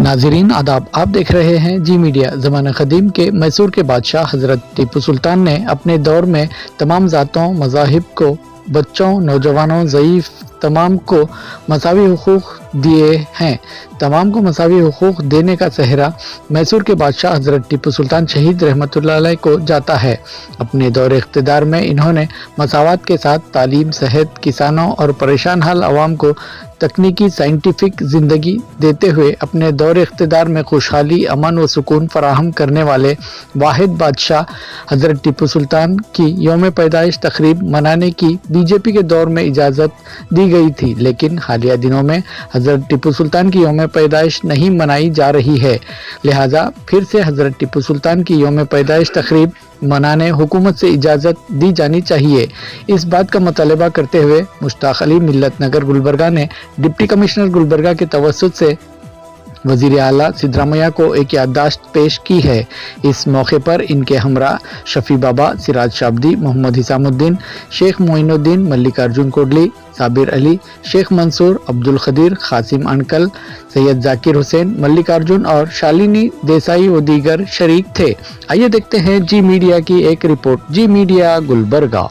नाजरीन आदाब, आप देख रहे हैं जी मीडिया। ज़माना क़दीम के मैसूर के बादशाह हज़रत टीपू सुल्तान ने अपने दौर में तमाम ज़ातों, मज़ाहिब को, बच्चों, नौजवानों, ज़ईफ़ तमाम को मसावी हुकूक़ दिए हैं। तमाम को मसावी हुकूक़ देने का सेहरा मैसूर के बादशाह हज़रत टीपू सुल्तान शहीद रहमतुल्लाह अलैह को जाता है। अपने दौर इख्तिदार में इन्होंने मसावत के साथ तालीम, सेहत, किसानों और परेशान हाल अवाम को तकनीकी साइंटिफिक ज़िंदगी देते हुए अपने दौर इख्तिदार में खुशहाली, अमन व सुकून फराहम करने वाले वाहिद बादशाह हज़रत टीपू सुल्तान की यौम पैदाइश तकरीब मनाने की बीजेपी के दौर में इजाज़त दी गई थी, लेकिन हालिया दिनों में हज़रत टीपू सुल्तान की यौम पैदाइश नहीं मनाई जा रही है। लिहाजा फिर से हज़रत टीपू सुल्तान की यौम पैदाइश तकरीब मनाने हुकूमत से इजाज़त दी जानी चाहिए। इस बात का मुतालबा करते हुए मुश्ताक अली मिल्लत नगर गुलबर्गा ने डिप्टी कमिश्नर गुलबर्गा के तवस्सुत से वज़ीर आला सिद्धरामैया को एक याददाश्त पेश की है। इस मौके पर इनके हमरा शफी बाबा, सिराज शाब्दी, मोहम्मद हिसामुद्दीन, शेख मोइनुद्दीन, मल्लिकार्जुन कोडली, साबिर अली, शेख मंसूर, अब्दुल खदीर, खासिम अंकल, सैयद जाकिर हुसैन, मल्लिकार्जुन और शालिनी देसाई व दीगर शरीक थे। आइए देखते हैं जी मीडिया की एक रिपोर्ट। जी मीडिया गुलबर्गा।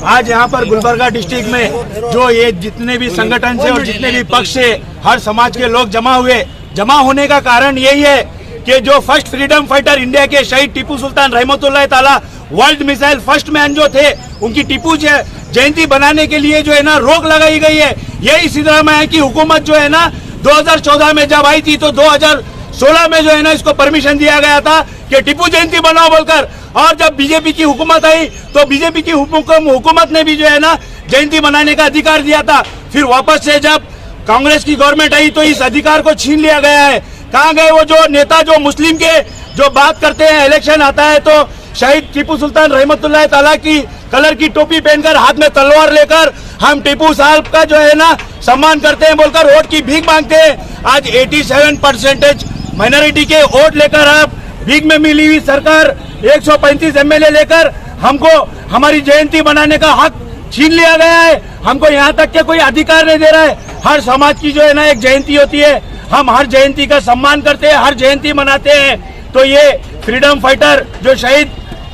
आज यहाँ पर गुलबर्गा डिस्ट्रिक्ट में जो ये जितने भी संगठन से और जितने भी पक्ष से हर समाज के लोग जमा होने का कारण यही है कि जो फर्स्ट फ्रीडम फाइटर इंडिया के शहीद टीपू सुल्तान रहमतुल्लाह ताला वर्ल्ड मिसाइल फर्स्ट मैन जो थे, उनकी टीपू जयंती बनाने के लिए जो है ना रोक लगाई गई है। यही सिद्धरामैया की हुकूमत जो है ना 2014 में जब आई थी तो 2016 में जो है ना इसको परमिशन दिया गया था कि टीपू जयंती बनाओ बोलकर, और जब बीजेपी की हुकूमत आई तो बीजेपी की हुकूमत ने भी जो है ना जयंती मनाने का अधिकार दिया था। फिर वापस से जब कांग्रेस की गवर्नमेंट आई तो इस अधिकार को छीन लिया गया है। कहाँ गए वो जो नेता जो मुस्लिम के जो बात करते हैं, इलेक्शन आता है तो शहीद टीपू सुल्तान रहमतुल्लाह ताला की कलर की टोपी पहनकर हाथ में तलवार लेकर हम टीपू साहब का जो है ना सम्मान करते हैं बोलकर वोट की भीख मांगते हैं। आज 87% माइनॉरिटी के वोट लेकर आप भीख में मिली हुई सरकार 135 एमएलए लेकर हमको हमारी जयंती बनाने का हक छीन लिया गया है। हमको यहाँ तक के कोई अधिकार नहीं दे रहा है। हर समाज की जो है ना एक जयंती होती है, हम हर जयंती का सम्मान करते हैं, हर जयंती मनाते हैं। तो ये फ्रीडम फाइटर जो शहीद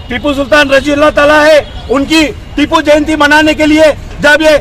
टीपू सुल्तान रज़ियल्लाहु ताला है, उनकी टीपू जयंती मनाने के लिए जब ये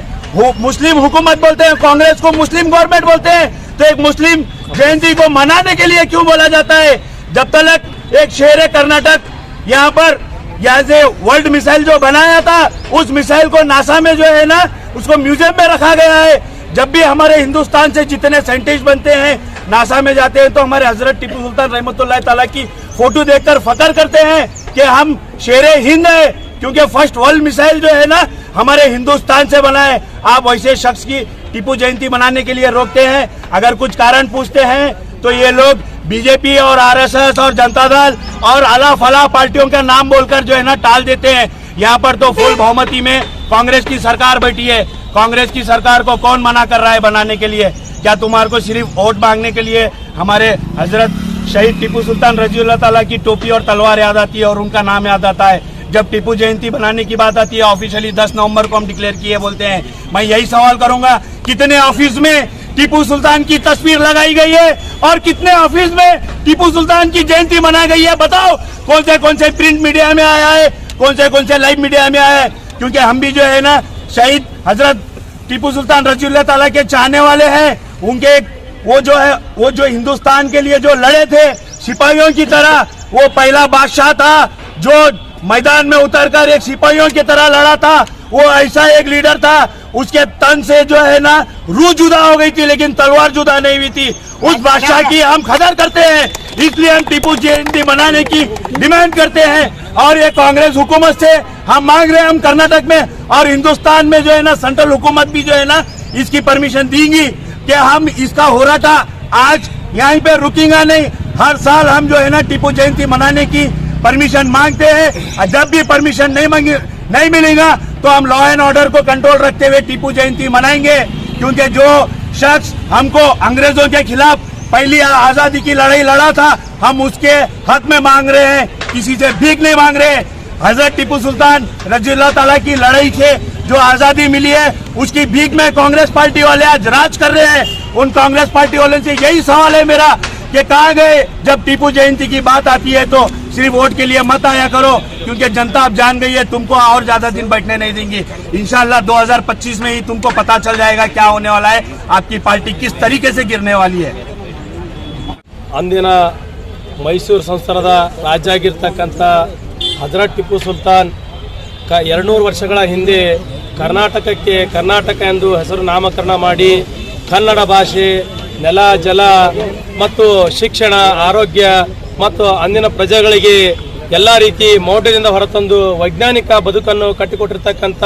मुस्लिम हुकूमत बोलते हैं, कांग्रेस को मुस्लिम गवर्नमेंट बोलते हैं, तो एक मुस्लिम जयंती को मनाने के लिए क्यों बोला जाता है? जब तक एक शहर कर्नाटक यहाँ पर यहाँ से वर्ल्ड मिसाइल जो बनाया था, उस मिसाइल को नासा में जो है ना उसको म्यूजियम में रखा गया है। जब भी हमारे हिंदुस्तान से जितने साइंटिस्ट बनते हैं नासा में जाते हैं तो हमारे हजरत टीपू सुल्तान रहमतुल्लाह ताला की फोटो देखकर फख्र करते हैं कि हम शेरे हिंद है, क्योंकि फर्स्ट वर्ल्ड मिसाइल जो है ना हमारे हिंदुस्तान से बना है। आप वैसे शख्स की टीपू जयंती मनाने के लिए रोकते हैं। अगर कुछ कारण पूछते हैं तो ये लोग बीजेपी और आरएसएस और जनता दल और अला फला पार्टियों का नाम बोलकर जो है ना टाल देते हैं। यहाँ पर तो फुल बहुमती में कांग्रेस की सरकार बैठी है। कांग्रेस की सरकार को कौन मना कर रहा है बनाने के लिए? क्या तुम्हारे को सिर्फ वोट मांगने के लिए हमारे हजरत शहीद टीपू सुल्तान रज़ियल्लाहु ताला की टोपी और तलवार याद आती है और उनका नाम याद आता है? जब टीपू जयंती बनाने की बात आती है, ऑफिशियली 10 नवंबर को हम डिक्लेयर किए बोलते हैं। मैं यही सवाल करूंगा, कितने ऑफिस में टीपू सुल्तान की तस्वीर लगाई गई है और कितने ऑफिस में टीपू सुल्तान की जयंती मनाई गई है? बताओ कौन से प्रिंट मीडिया में आया है, कौन से लाइव मीडिया में आया है? क्योंकि हम भी जो है ना शहीद हजरत टीपू सुल्तान रज़ियल्लाहु ताला के चाहने वाले हैं। उनके वो जो हिंदुस्तान के लिए जो लड़े थे सिपाहियों की तरह, वो पहला बादशाह था जो मैदान में उतरकर एक सिपाहियों की तरह लड़ा था। वो ऐसा एक लीडर था, उसके तन से जो है ना रूह जुदा हो गई थी लेकिन तलवार जुदा नहीं हुई थी। उस बादशाह की हम कदर करते हैं, इसलिए हम टीपू जयंती मनाने की डिमांड करते हैं। और ये कांग्रेस हुकूमत से हम मांग रहे हैं, हम कर्नाटक में और हिंदुस्तान में जो है ना सेंट्रल हुकूमत भी जो है ना इसकी परमिशन देंगी कि हम इसका हो रहा था आज यहीं पे रुकेंगे नहीं। हर साल हम जो है ना टीपू जयंती मनाने की परमिशन मांगते हैं, और जब भी परमिशन नहीं मिलेगा तो हम लॉ एंड ऑर्डर को कंट्रोल रखते हुए टीपू जयंती मनाएंगे। क्योंकि जो शख्स हमको अंग्रेजों के खिलाफ पहली आजादी की लड़ाई लड़ा था, हम उसके हक में मांग रहे हैं, किसी से भीख नहीं मांग रहे। हजरत टीपू सुल्तान रज़ियल्लाहु ताला की लड़ाई से जो आजादी मिली है, उसकी भीख में कांग्रेस पार्टी वाले आज राज कर रहे हैं। उन कांग्रेस पार्टी वाले से यही सवाल है मेरा कि कहाँ गए जब टीपू जयंती की बात आती है तो सिर्फ वोट के लिए मत आया करो, क्योंकि जनता अब जान गई है तुमको और ज्यादा दिन बैठने नहीं देंगी। इंशाल्लाह 2025 में ही तुमको पता चल जाएगा क्या होने वाला है, आपकी पार्टी किस तरीके से गिरने वाली है। अंदिन मैसूर संस्थानದ ರಾಜ ಆಗಿರತಕ್ಕಂತ ಹಜರತ್ ಟಿಪ್ಪು ಸುಲ್ತಾನ್ 200 ವರ್ಷಗಳ ಹಿಂದೆ ಕರ್ನಾಟಕಕ್ಕೆ ಕರ್ನಾಟಕ ಎಂದು ಹೆಸರು ನಾಮಕರಣ ಮಾಡಿ ಕನ್ನಡ ಭಾಷೆ, ನೆಲ, ಜಲ ಮತ್ತು ಶಿಕ್ಷಣ, ಆರೋಗ್ಯ ಮತ್ತು ಅಂದಿನ ಪ್ರಜೆಗಳಿಗೆ ಎಲ್ಲ ರೀತಿ ಮೌಢ್ಯದಿಂದ ಹೊರತಂದು ವೈಜ್ಞಾನಿಕ ಬದುಕನ್ನು ಕಟ್ಟಿಕೊಟ್ಟಿರ್ತಕ್ಕಂಥ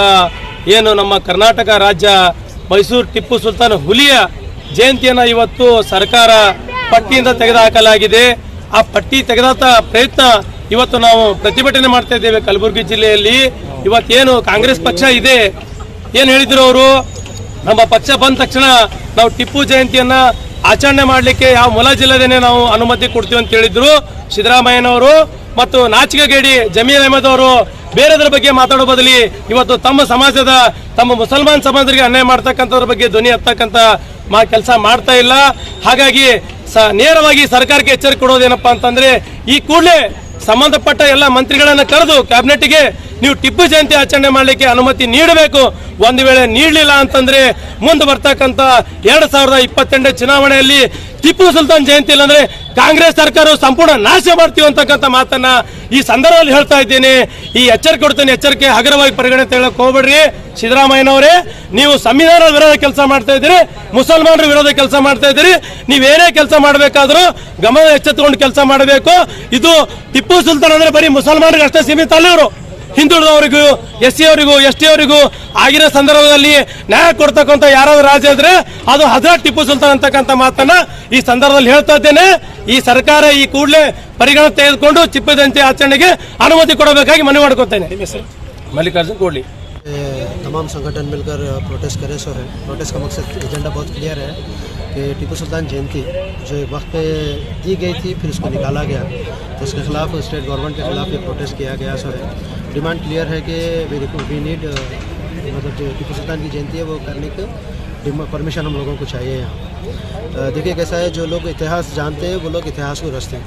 ಏನು ನಮ್ಮ ಕರ್ನಾಟಕ ರಾಜ್ಯ ಮೈಸೂರು ಟಿಪ್ಪು ಸುಲ್ತಾನ್ ಹುಲಿಯ ಜಯಂತಿಯನ್ನು ಇವತ್ತು ಸರ್ಕಾರ ಪಟ್ಟಿಯಿಂದ ತೆಗೆದುಹಾಕಲಾಗಿದೆ। ಆ ಪಟ್ಟಿ ತೆಗೆದಾತ ಪ್ರಯತ್ನ ಇವತ್ತು ನಾವು ಪ್ರತಿಭಟನೆ ಮಾಡ್ತಾ ಇದ್ದೇವೆ ಕಲಬುರಗಿ ಜಿಲ್ಲೆಯಲ್ಲಿ। ಇವತ್ತೇನು ಕಾಂಗ್ರೆಸ್ ಪಕ್ಷ ಇದೆ, ಏನು ಹೇಳಿದ್ರು ಅವರು, ನಮ್ಮ ಪಕ್ಷ ಬಂದ ತಕ್ಷಣ ನಾವು ಟಿಪ್ಪು ಜಯಂತಿಯನ್ನ ಆಚರಣೆ ಮಾಡಲಿಕ್ಕೆ ಯಾವ ಮುಲಾಜಿಲ್ಲದೇನೆ ನಾವು ಅನುಮತಿ ಕೊಡ್ತೀವಿ ಅಂತ ಹೇಳಿದ್ರು ಸಿದ್ದರಾಮಯ್ಯನವರು ಮತ್ತು ನಾಚಿಕೆಗೇಡಿ ಜಮೀರ್ ಅಹಮದ್ ಅವರು ಬೇರೆದರ ಬಗ್ಗೆ ಮಾತಾಡೋ ಬದಲಿ ಇವತ್ತು ತಮ್ಮ ಸಮಾಜದ ತಮ್ಮ ಮುಸಲ್ಮಾನ್ ಸಮಾಜರಿಗೆ ಅನ್ಯಾಯ ಮಾಡ್ತಕ್ಕಂಥದ್ರ ಬಗ್ಗೆ ಧ್ವನಿ ಎತ್ತಕ್ಕಂಥ ಕೆಲಸ ಮಾಡ್ತಾ ಇಲ್ಲ। ಹಾಗಾಗಿ ನೇರವಾಗಿ ಸರ್ಕಾರಕ್ಕೆ ಎಚ್ಚರಿಕೆ ಕೊಡೋದೇನಪ್ಪಾ ಅಂತಂದ್ರೆ ಈ ಕೂಡಲೇ ಸಂಬಂಧಪಟ್ಟ ಎಲ್ಲ ಮಂತ್ರಿಗಳನ್ನ ಕರೆದು ಕ್ಯಾಬಿನೆಟ್ಗೆ ನೀವು ಟಿಪ್ಪು ಜಯಂತಿ ಆಚರಣೆ ಮಾಡಲಿಕ್ಕೆ ಅನುಮತಿ ನೀಡಬೇಕು। ಒಂದು ವೇಳೆ ನೀಡಲಿಲ್ಲ ಅಂತಂದ್ರೆ ಮುಂದೆ ಬರ್ತಕ್ಕಂಥ 2028 ಚುನಾವಣೆಯಲ್ಲಿ ಟಿಪ್ಪು ಸುಲ್ತಾನ್ ಜಯಂತಿ ಇಲ್ಲಾಂದ್ರೆ ಕಾಂಗ್ರೆಸ್ ಸರ್ಕಾರ ಸಂಪೂರ್ಣ ನಾಶ ಮಾಡ್ತೀವಿ ಅಂತಕ್ಕಂಥ ಮಾತನ್ನ ಈ ಸಂದರ್ಭದಲ್ಲಿ ಹೇಳ್ತಾ ಇದ್ದೇನೆ। ಈ ಎಚ್ಚರಿಕೆ ಕೊಡ್ತೇನೆ, ಎಚ್ಚರಿಕೆ ಹಗುರವಾಗಿ ಪರಿಗಣನೆ ತೆಗೆದುಕೊಳ್ಳಕ್ಕೆ ಹೋಗ್ಬೇಡ್ರಿ। ಸಿದ್ದರಾಮಯ್ಯನವರೇ, ನೀವು ಸಂವಿಧಾನದ ವಿರೋಧ ಕೆಲಸ ಮಾಡ್ತಾ ಇದ್ದೀರಿ, ಮುಸಲ್ಮಾನರ ವಿರೋಧ ಕೆಲಸ ಮಾಡ್ತಾ ಇದ್ದೀರಿ। ನೀವೇನೇ ಕೆಲಸ ಮಾಡಬೇಕಾದ್ರೂ ಗಮನ ಎಚ್ಚೆತ್ತುಕೊಂಡು ಕೆಲಸ ಮಾಡಬೇಕು। ಇದು ಟಿಪ್ಪು ಸುಲ್ತಾನ್ ಅಂದ್ರೆ ಬರೀ ಮುಸಲ್ಮಾನರಿಗೆ ಅಷ್ಟೇ ಸೀಮಿತ ಅಲ್ಲ, ಇವರು ಹಿಂದುಳಿದವರಿಗೂ, SC ಅವರಿಗೂ, ST ಅವರಿಗೂ ಆಗಿರೋ ಸಂದರ್ಭದಲ್ಲಿ ನ್ಯಾಯ ಕೊಡ್ತಕ್ಕಂಥ ಯಾರಾದ್ರೂ ರಾಜ್ಯ ಇದ್ರೆ ಅದು ಹಜರತ್ ಟಿಪ್ಪು ಸುಲ್ತಾನ್ ಅಂತಕ್ಕಂಥ ಮಾತನ್ನ ಈ ಸಂದರ್ಭದಲ್ಲಿ ಹೇಳ್ತಾ ಇದ್ದೇನೆ। ಈ ಸರ್ಕಾರ ಈ ಕೂಡಲೇ ಪರಿಗಣನೆ ತೆಗೆದುಕೊಂಡು ಟಿಪ್ಪು ಜಯಂತಿ ಆಚರಣೆಗೆ ಅನುಮತಿ ಕೊಡಬೇಕಾಗಿ ಮನವಿ ಮಾಡ್ಕೊತೇನೆ। मल्लिकार्जुन कोहली। तमाम संगठन मिलकर प्रोटेस्ट करे सो है। प्रोटेस्ट का मकसद एजेंडा बहुत क्लियर है कि टीपू सुल्तान जयंती जो एक वक्त पे दी गई थी फिर उसको निकाला गया, तो उसके खिलाफ स्टेट गवर्नमेंट के खिलाफ ये प्रोटेस्ट किया गया सो है। डिमांड क्लियर है कि वी नीड मतलब जो टीपू सुल्तान की जयंती है वो करने की परमिशन हम लोगों को चाहिए यहाँ। देखिए कैसा है, जो लोग इतिहास जानते हैं वो लोग इतिहास को रचते हैं।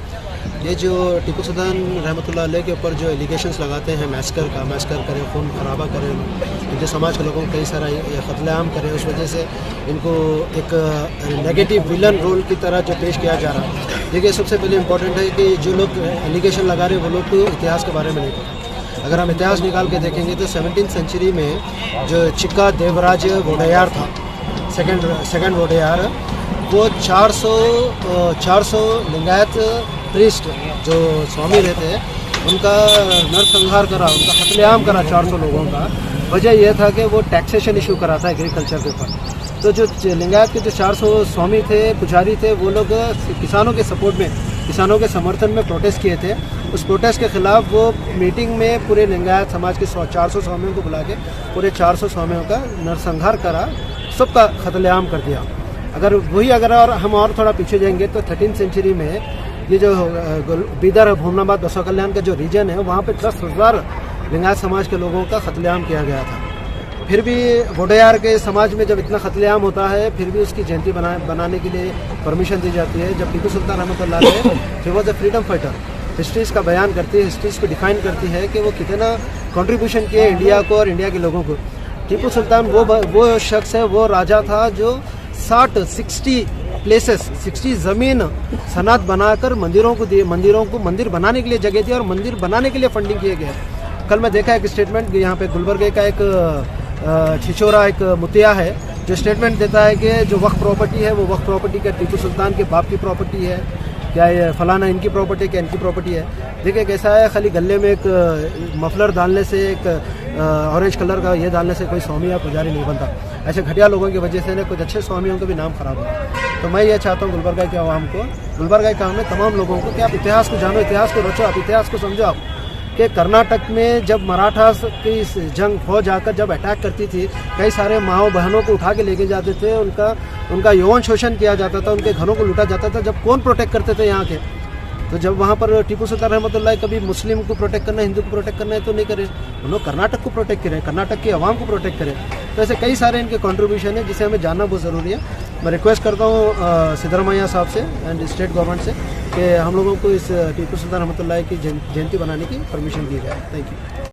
ये जो टिप्पू सुल्तान रहमतुल्लाह अलैह के ऊपर जो एलिगेशंस लगाते हैं मैस्कर करें, खून खराबा करें, इनके समाज के लोगों को कई सारा कत्लेआम करें, उस वजह से इनको एक नेगेटिव विलन रोल की तरह जो पेश किया जा रहा है। देखिए सबसे पहले इम्पोर्टेंट है कि जो लोग एलिगेशन लगा रहे हैं वो लोग तो इतिहास के बारे में नहीं पता। अगर हम इतिहास निकाल के देखेंगे तो 17th सेंचुरी में जो चिक्का देवराज वोडेयार था, सेकंड वोडेयार, वो 400 लिंगायत प्रीस्ट जो स्वामी रहते हैं उनका नरसंहार करा, उनका कत्लेआम करा 400 लोगों का। वजह यह था कि वो टैक्सेशन इशू करा था एग्रीकल्चर के ऊपर। तो जो लिंगायत के जो 400 स्वामी थे, पुजारी थे, वो लोग किसानों के सपोर्ट में, किसानों के समर्थन में प्रोटेस्ट किए थे। उस प्रोटेस्ट के खिलाफ वो मीटिंग में पूरे लिंगायत समाज के 400 स्वामियों को बुला के पूरे 400 स्वामियों का नरसंहार करा, सबका कत्लेआम कर दिया। अगर और हम और थोड़ा पीछे जाएंगे तो 13th सेंचुरी में ये जो बीदर, भूमनाबाद, बसवा कल्याण का जो रीजन है वहाँ पे 10,000 लिंगायत समाज के लोगों का कत्लेआम किया गया था। फिर भी वोडेयार के समाज में जब इतना कत्लेआम होता है फिर भी उसकी जयंती बनाने के लिए परमिशन दी जाती है। जब टीपू सुल्तान रहमतुल्लाह अलैह he was a freedom fighter, history इसका बयान करती है, हिस्ट्री इसको डिफाइन करती है कि वो कितना कंट्रीब्यूशन किए इंडिया को और इंडिया के लोगों को। टीपू सुल्तान वो शख्स है, वो राजा था जो 60 प्लेसेस, 60 ज़मीन सनात बनाकर मंदिरों को दिए, मंदिर बनाने के लिए जगह दी और मंदिर बनाने के लिए फंडिंग किए गए। कल मैं देखा एक स्टेटमेंट यहाँ पे गुलबर्गे का एक छिछोरा एक मुतिया है जो स्टेटमेंट देता है कि जो वक्फ प्रॉपर्टी है वो वक्फ प्रॉपर्टी क्या टीपू सुल्तान के बाप की प्रॉपर्टी है, क्या ये फलाना इनकी प्रॉपर्टी, क्या इनकी प्रॉपर्टी है। देखिए कैसा है, खाली गले में एक मफलर डालने से, एक ऑरेंज कलर का ये डालने से कोई स्वामी या पुजारी नहीं बनता। ऐसे घटिया लोगों की वजह से ना कुछ अच्छे स्वामियों का भी नाम खराब हो। तो तो मैं ये चाहता हूँ गुलबर्गा के आवाम को, गुलबर्गा के आवाम में तमाम लोगों को कि आप इतिहास को जानो, इतिहास को रचो, आप इतिहास को समझो। आप कि कर्नाटक में जब मराठा की जंग फौज आकर जब अटैक करती थी, कई सारे माओ बहनों को उठा के लेके जाते थे, उनका यौन शोषण किया जाता था, उनके घरों को लूटा जाता था। जब कौन प्रोटेक्ट करते थे यहाँ के? तो जब वहाँ पर टीपू सुल्तान रहमतुल्लाह कभी मुस्लिम को प्रोटेक्ट करना है, हिंदू को प्रोटेक्ट करना है तो नहीं करे, उन्होंने कर्नाटक को प्रोटेक्ट करे, कर्नाटक की आवाम को प्रोटेक्ट करे। तो ऐसे कई सारे इनके कंट्रीब्यूशन है जिसे हमें जानना बहुत ज़रूरी है। मैं रिक्वेस्ट करता हूँ सिद्धरामैया साहब से एंड स्टेट गवर्नमेंट से कि हम लोगों को इस टीपू सुल्तान रहमतुल्लाह की जयंती बनाने की परमिशन दी जाए। Thank you.